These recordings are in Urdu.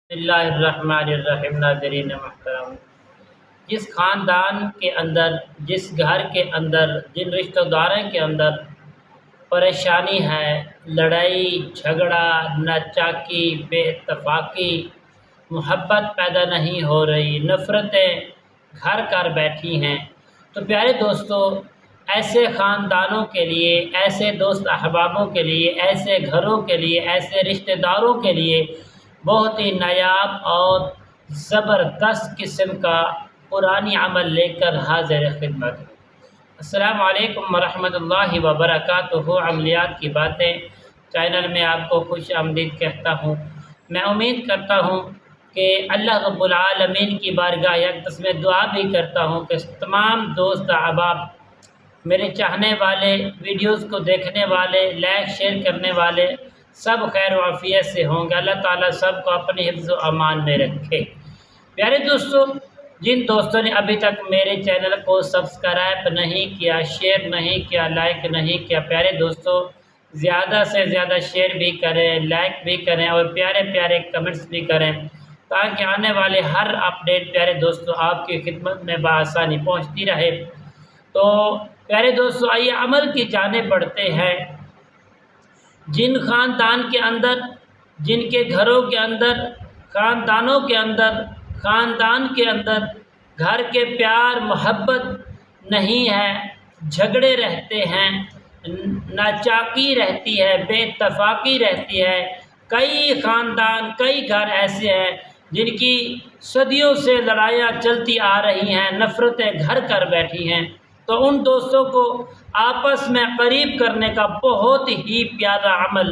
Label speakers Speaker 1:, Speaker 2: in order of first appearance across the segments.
Speaker 1: بسم اللہ الرحمن الرحیم۔ ناظرین محترم، جس خاندان کے اندر، جس گھر کے اندر، جن رشتہ داروں کے اندر پریشانی ہے، لڑائی جھگڑا، ناچاکی، بے اتفاقی، محبت پیدا نہیں ہو رہی، نفرتیں گھر کر بیٹھی ہیں، تو پیارے دوستو، ایسے خاندانوں کے لیے، ایسے دوست احبابوں کے لیے، ایسے گھروں کے لیے، ایسے رشتہ داروں کے لیے بہت ہی نایاب اور زبردست قسم کا قرآنی عمل لے کر حاضر خدمت ہوں۔ السلام علیکم ورحمۃ اللہ وبرکاتہ۔ عملیات کی باتیں چینل میں آپ کو خوش آمدید کہتا ہوں۔ میں امید کرتا ہوں کہ اللہ رب العالمین کی بارگاہ اقدس میں دعا بھی کرتا ہوں کہ تمام دوست احباب، میرے چاہنے والے، ویڈیوز کو دیکھنے والے، لائک شیئر کرنے والے سب خیر و عافیت سے ہوں گے۔ اللہ تعالیٰ سب کو اپنی حفظ و امان میں رکھے۔ پیارے دوستو، جن دوستوں نے ابھی تک میرے چینل کو سبسکرائب نہیں کیا، شیئر نہیں کیا، لائک نہیں کیا، پیارے دوستو زیادہ سے زیادہ شیئر بھی کریں، لائک بھی کریں اور پیارے پیارے کمنٹس بھی کریں، تاکہ آنے والے ہر اپڈیٹ پیارے دوستو آپ کی خدمت میں بآسانی پہنچتی رہے۔ تو پیارے دوستو، آئیے عمل کی جانب بڑھتے ہیں۔ جن خاندان کے اندر، جن کے گھروں کے اندر، خاندانوں کے اندر، خاندان کے اندر گھر کے پیار محبت نہیں ہے، جھگڑے رہتے ہیں، ناچاکی رہتی ہے، بے اتفاقی رہتی ہے، کئی خاندان، کئی گھر ایسے ہیں جن کی صدیوں سے لڑائیاں چلتی آ رہی ہیں، نفرتیں گھر کر بیٹھی ہیں، تو ان دوستوں کو آپس میں قریب کرنے کا بہت ہی پیارا عمل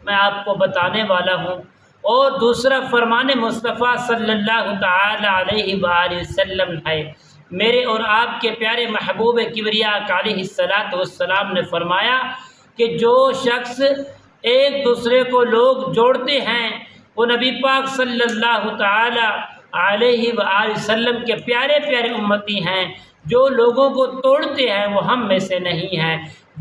Speaker 1: میں آپ کو بتانے والا ہوں۔ اور دوسرا فرمان مصطفیٰ صلی اللہ تعالی علیہ وآلہ وسلم ہے۔ میرے اور آپ کے پیارے محبوب کبریا علیہ السلام نے فرمایا کہ جو شخص ایک دوسرے کو لوگ جوڑتے ہیں وہ نبی پاک صلی اللہ تعالی علیہ وآلہ وسلم کے پیارے پیارے امتی ہیں۔ جو لوگوں کو توڑتے ہیں وہ ہم میں سے نہیں ہیں۔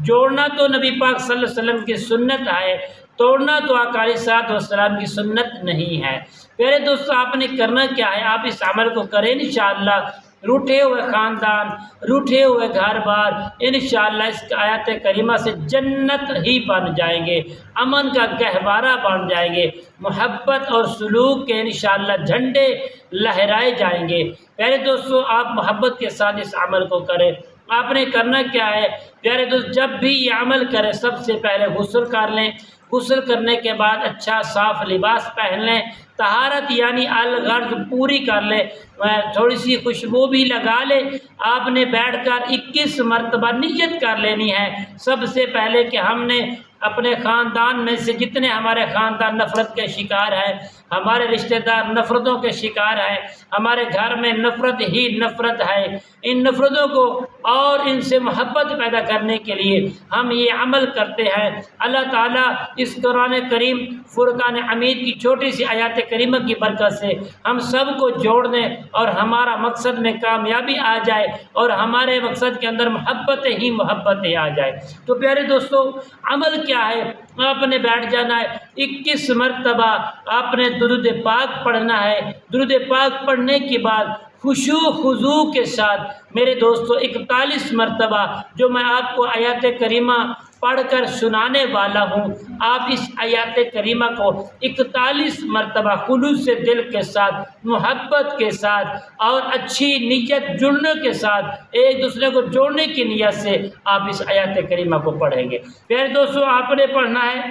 Speaker 1: جوڑنا تو نبی پاک صلی اللہ علیہ وسلم کی سنت ہے، توڑنا تو آقا علیہ الصلوۃ والسلام کی سنت نہیں ہے۔ پیارے دوستو، آپ نے کرنا کیا ہے؟ آپ اس عمل کو کریں انشاءاللہ۔ روٹھے ہوئے خاندان، روٹھے ہوئے گھر بار انشاءاللہ اس آیت کریمہ سے جنت ہی بن جائیں گے، امن کا گہوارہ بن جائیں گے، محبت اور سلوک کے انشاءاللہ جھنڈے لہرائے جائیں گے۔ پیارے دوستو، آپ محبت کے ساتھ اس عمل کو کریں۔ آپ نے کرنا کیا ہے؟ پیارے دوست، جب بھی یہ عمل کریں سب سے پہلے غسل کر لیں، غسل کرنے کے بعد اچھا صاف لباس پہن لیں، طہارت یعنی الغرض پوری کر لیں، تھوڑی سی خوشبو بھی لگا لیں۔ آپ نے بیٹھ کر 21 مرتبہ نیت کر لینی ہے سب سے پہلے کہ ہم نے اپنے خاندان میں سے جتنے ہمارے خاندان نفرت کے شکار ہیں، ہمارے رشتہ دار نفرتوں کے شکار ہیں، ہمارے گھر میں نفرت ہی نفرت ہے، ان نفرتوں کو اور ان سے محبت پیدا کرنے کے لیے ہم یہ عمل کرتے ہیں۔ اللہ تعالیٰ اس قرآن کریم فرقان حمید کی چھوٹی سی آیات کریمہ کی برکت سے ہم سب کو جوڑ دیں اور ہمارا مقصد میں کامیابی آ جائے اور ہمارے مقصد کے اندر محبت ہی محبت آ جائے۔ تو پیارے دوستو، عمل کیا ہے؟ آپ نے بیٹھ جانا ہے، 21 مرتبہ آپ نے درود پاک پڑھنا ہے۔ درود پاک پڑھنے کے بعد خشوع خضوع کے ساتھ میرے دوستو 41 مرتبہ جو میں آپ کو آیات کریمہ پڑھ کر سنانے والا ہوں، آپ اس آیات کریمہ کو 41 مرتبہ خلوص سے دل کے ساتھ، محبت کے ساتھ اور اچھی نیت جڑنے کے ساتھ، ایک دوسرے کو جوڑنے کی نیت سے آپ اس آیات کریمہ کو پڑھیں گے۔ پیارے دوستو، آپ نے پڑھنا ہے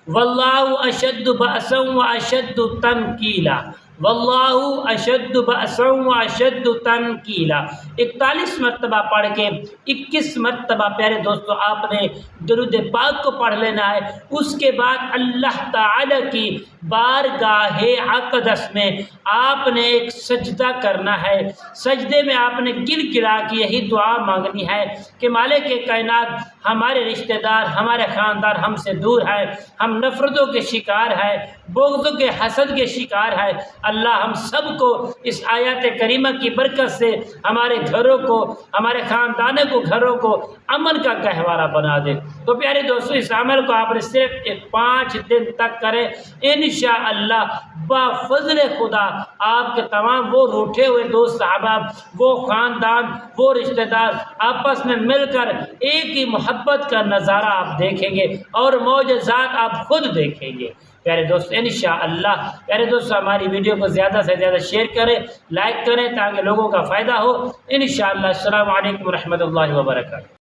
Speaker 1: واللہ اشد بأسا واشد تنکیلا، واللہ اشد بأسا واشد تنکیلا۔ 41 مرتبہ پڑھ کے 21 مرتبہ پیارے دوستو آپ نے درود پاک کو پڑھ لینا ہے۔ اس کے بعد اللہ تعالی کی بارگاہ اقدس میں آپ نے ایک سجدہ کرنا ہے۔ سجدے میں آپ نے گر گرا کے یہی دعا مانگنی ہے کہ مالک کائنات، ہمارے رشتہ دار، ہمارے خاندان ہم سے دور ہے، ہم نفرتوں کے شکار ہے، بغض کے حسد کے شکار ہے۔ اللہ ہم سب کو اس آیات کریمہ کی برکت سے ہمارے گھروں کو، ہمارے خاندانوں کو، گھروں کو امن کا گہوارہ بنا دے۔ تو پیارے دوستو، اس عمل کو آپ نے صرف 5 دن تک کریں، انشاءاللہ بفضل خدا آپ کے تمام وہ روٹھے ہوئے دوست احباب، وہ خاندان، وہ رشتہ دار آپس میں مل کر ایک ہی محبت کا نظارہ آپ دیکھیں گے اور معجزات آپ خود دیکھیں گے۔ پیارے دوست انشاءاللہ، پیارے دوست ہماری ویڈیو کو زیادہ سے زیادہ شیئر کریں، لائک کریں تاکہ لوگوں کا فائدہ ہو۔ انشاءاللہ۔ السلام علیکم ورحمۃ اللہ وبرکاتہ۔